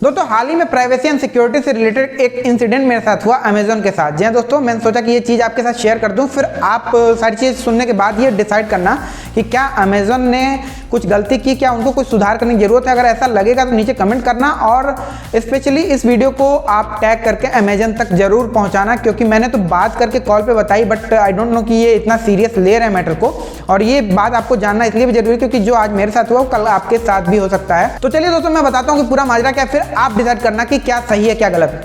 दोस्तों हाल ही में privacy and security से रिलेटेड एक इंसिडेंट मेरे साथ हुआ अमेजोन के साथ। जी हाँ दोस्तों, मैंने सोचा कि ये चीज़ आपके साथ शेयर कर दूं, फिर आप सारी चीज़ सुनने के बाद ये डिसाइड करना कि क्या अमेजोन ने कुछ गलती की, क्या उनको कुछ सुधार करने की जरूरत है। अगर ऐसा लगेगा तो नीचे कमेंट करना और स्पेशली इस वीडियो को आप टैग करके अमेजन तक जरूर पहुँचाना, क्योंकि मैंने तो बात करके कॉल पर बताई बट आई डोंट नो कि ये इतना सीरियस ले रहे हैं मैटर को। और ये बात आपको जानना इसलिए भी जरूरी है क्योंकि जो आज मेरे साथ हुआ वो कल आपके साथ भी हो सकता है। तो चलिए दोस्तों मैं बताता हूँ कि पूरा माजरा क्या, फिर आप डिसाइड करना कि क्या सही है क्या गलत है।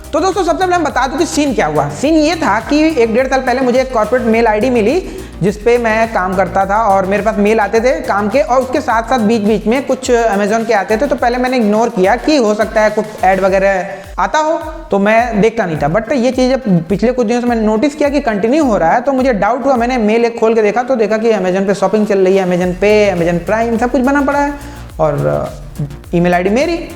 तो दोस्तों सबसे पहले मैं बता दूं कि सीन क्या हुआ। सीन ये था कि 1-1.5 साल पहले मुझे एक कॉर्पोरेट मेल आईडी मिली जिस पे मैं काम करता था और मेरे पास मेल आते थे काम के, और उसके साथ साथ बीच बीच में कुछ अमेजोन के आते थे। तो पहले मैंने इग्नोर किया कि हो सकता है कुछ ऐड वगैरह आता हो, तो मैं देखता नहीं था। बट ये चीज़ पिछले कुछ दिनों से मैंने नोटिस किया कि कंटिन्यू हो रहा है, तो मुझे डाउट हुआ। मैंने मेल एक खोल के देखा तो देखा कि अमेजोन पे शॉपिंग चल रही है, अमेजोन पे, अमेजोन प्राइम सब कुछ बना पड़ा है और ईमेल आईडी मेरी।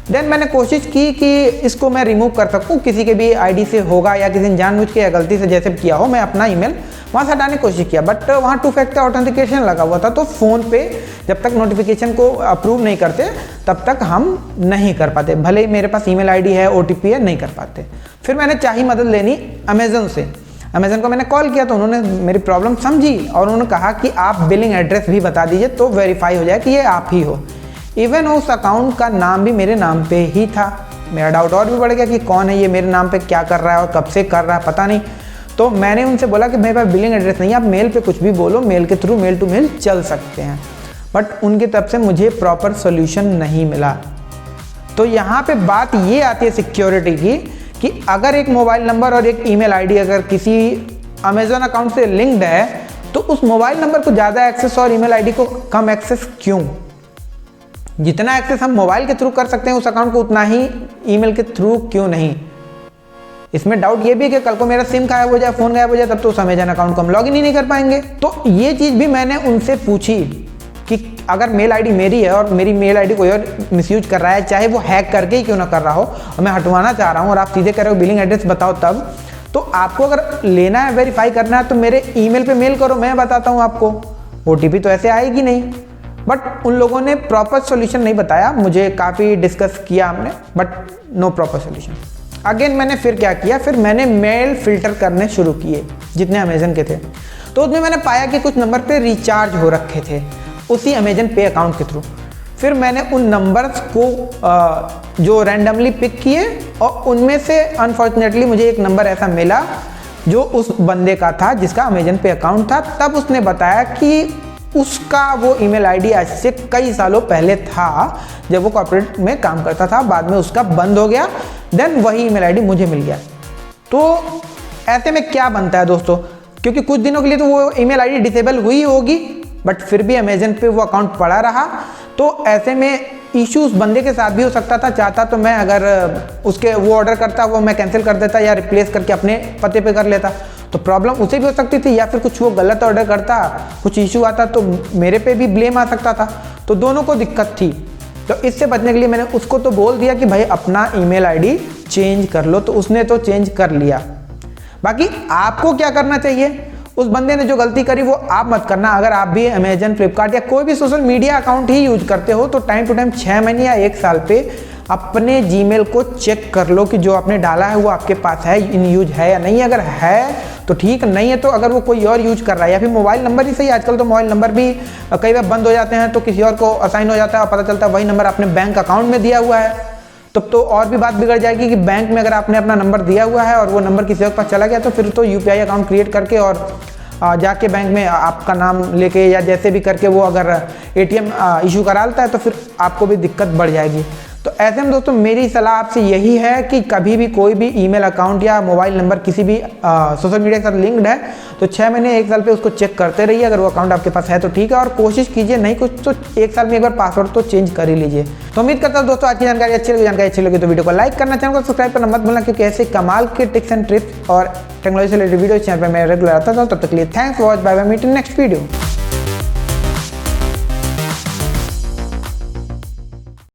देन मैंने कोशिश की कि इसको मैं रिमूव कर सकूं, किसी के भी आईडी से होगा या किसी ने जानबूझ के या गलती से जैसे किया हो, मैं अपना ईमेल वहाँ से हटाने की कोशिश किया। बट वहाँ 2 फैक्टर ऑथेंटिकेशन लगा हुआ था, तो फ़ोन पे जब तक नोटिफिकेशन को अप्रूव नहीं करते तब तक हम नहीं कर पाते, भले ही मेरे पास ईमेल आईडी है, OTP है, नहीं कर पाते। फिर मैंने चाही मदद लेनी अमेजन से। अमेजन को मैंने कॉल किया तो उन्होंने मेरी प्रॉब्लम समझी और उन्होंने कहा कि आप बिलिंग एड्रेस भी बता दीजिए तो वेरीफाई हो जाए कि ये आप ही हो। इवन उस अकाउंट का नाम भी मेरे नाम पे ही था। मेरा डाउट और भी बढ़ गया कि कौन है ये, मेरे नाम पे क्या कर रहा है और कब से कर रहा है पता नहीं। तो मैंने उनसे बोला कि मेरे पास बिलिंग एड्रेस नहीं है, आप मेल पे कुछ भी बोलो, मेल के थ्रू मेल टू मेल चल सकते हैं। बट उनकी तरफ से मुझे प्रॉपर सोल्यूशन नहीं मिला। तो यहाँ पे बात ये आती है सिक्योरिटी की कि अगर एक मोबाइल नंबर और एक ईमेल आईडी अगर किसी अमेजोन अकाउंट से लिंक्ड है तो उस मोबाइल नंबर को ज़्यादा एक्सेस और ईमेल आईडी को कम एक्सेस क्यों? जितना एक्सेस हम मोबाइल के थ्रू कर सकते हैं उस अकाउंट को उतना ही ईमेल के थ्रू क्यों नहीं? इसमें डाउट ये भी है कि कल को मेरा सिम गायब हो जाए, फ़ोन गायब हो जाए, तब तो उस अमेजन अकाउंट को हम लॉगिन ही नहीं कर पाएंगे। तो ये चीज़ भी मैंने उनसे पूछी कि अगर मेल आईडी मेरी है और मेरी मेल आईडी कोई और मिसयूज कर रहा है, चाहे वो हैक करके ही क्यों ना कर रहा हो, और मैं हटवाना चाह रहा हूँ और आप सीधे कह रहे हो बिलिंग एड्रेस बताओ, तब तो आपको अगर लेना है वेरीफाई करना है तो मेरे ईमेल पे मेल करो, मैं बताता हूँ आपको। OTP तो ऐसे आएगी नहीं। बट उन लोगों ने प्रॉपर सॉल्यूशन नहीं बताया, मुझे काफ़ी डिस्कस किया हमने but no proper solution. Again मैंने फिर क्या किया, फिर मैंने मेल फिल्टर करने शुरू किए जितने अमेजन के थे। तो उसमें मैंने पाया कि कुछ नंबर पे रिचार्ज हो रखे थे उसी अमेजन पे अकाउंट के थ्रू। फिर मैंने उन नंबर्स को जो रैंडमली पिक किए और उनमें से अनफॉर्चुनेटली मुझे एक नंबर ऐसा मिला जो उस बंदे का था जिसका अमेजन पे अकाउंट था। तब उसने बताया कि उसका वो ईमेल आईडी आज से कई सालों पहले था जब वो कॉर्पोरेट में काम करता था, बाद में उसका बंद हो गया। देन वही ईमेल आईडी मुझे मिल गया। तो ऐसे में क्या बनता है दोस्तों, क्योंकि कुछ दिनों के लिए तो वो ईमेल आईडी डिसेबल हुई होगी बट फिर भी अमेजन पे वो अकाउंट पड़ा रहा। तो ऐसे में इशू उस बंदे के साथ भी हो सकता था। चाहता तो मैं अगर उसके वो ऑर्डर करता वो मैं कैंसिल कर देता या रिप्लेस करके अपने पते पे कर लेता, तो प्रॉब्लम उसे भी हो सकती थी, या फिर कुछ वो गलत ऑर्डर करता, कुछ इशू आता तो मेरे पे भी ब्लेम आ सकता था। तो दोनों को दिक्कत थी। तो इससे बचने के लिए मैंने उसको तो बोल दिया कि भाई अपना ईमेल आईडी चेंज कर लो, तो उसने तो चेंज कर लिया। बाकी आपको क्या करना चाहिए, उस बंदे ने जो गलती करी वो आप मत करना। अगर आप भी अमेजन, फ्लिपकार्ट या कोई भी सोशल मीडिया अकाउंट ही यूज करते हो तो टाइम टू टाइम 6 महीने या 1 साल पे अपने जीमेल को चेक कर लो कि जो आपने डाला है वो आपके पास है, इन यूज है या नहीं। अगर है तो ठीक, नहीं है तो अगर वो कोई और यूज कर रहा है या फिर मोबाइल नंबर ही सही, आजकल तो मोबाइल नंबर भी कई बार बंद हो जाते हैं तो किसी और को असाइन हो जाता है और पता चलता है वही नंबर आपने बैंक अकाउंट में दिया हुआ है। तब तो और भी बात बिगड़ जाएगी कि बैंक में अगर आपने अपना नंबर दिया हुआ है और वो नंबर किसी और के पास चला गया तो फिर तो UPI अकाउंट क्रिएट करके और जाके बैंक में आपका नाम लेके या जैसे भी करके वो अगर ATM इशू करा लेता है तो फिर आपको भी दिक्कत बढ़ जाएगी। तो ऐसे में दोस्तों मेरी सलाह आपसे यही है कि कभी भी कोई भी ईमेल अकाउंट या मोबाइल नंबर किसी भी सोशल मीडिया के साथ लिंक्ड है तो 6 महीने 1 साल पे उसको चेक करते रहिए। अगर वो अकाउंट आपके पास है तो ठीक है, और कोशिश कीजिए नहीं कुछ तो 1 साल में एक बार पासवर्ड तो चेंज कर ही लीजिए। तो उम्मीद करता हूँ दोस्तों आज की जानकारी अच्छी लगी तो वीडियो को लाइक करना, चैनल को सब्सक्राइब करना मत भूलना, क्योंकि ऐसे कमाल के टिप्स एंड ट्रिप्स और टेक्नोलॉजी से रिलेटेड वीडियो चैनल पर मैं रेगुलर आता था। तब तक के लिए thanks for watch, bye bye, meet in next video.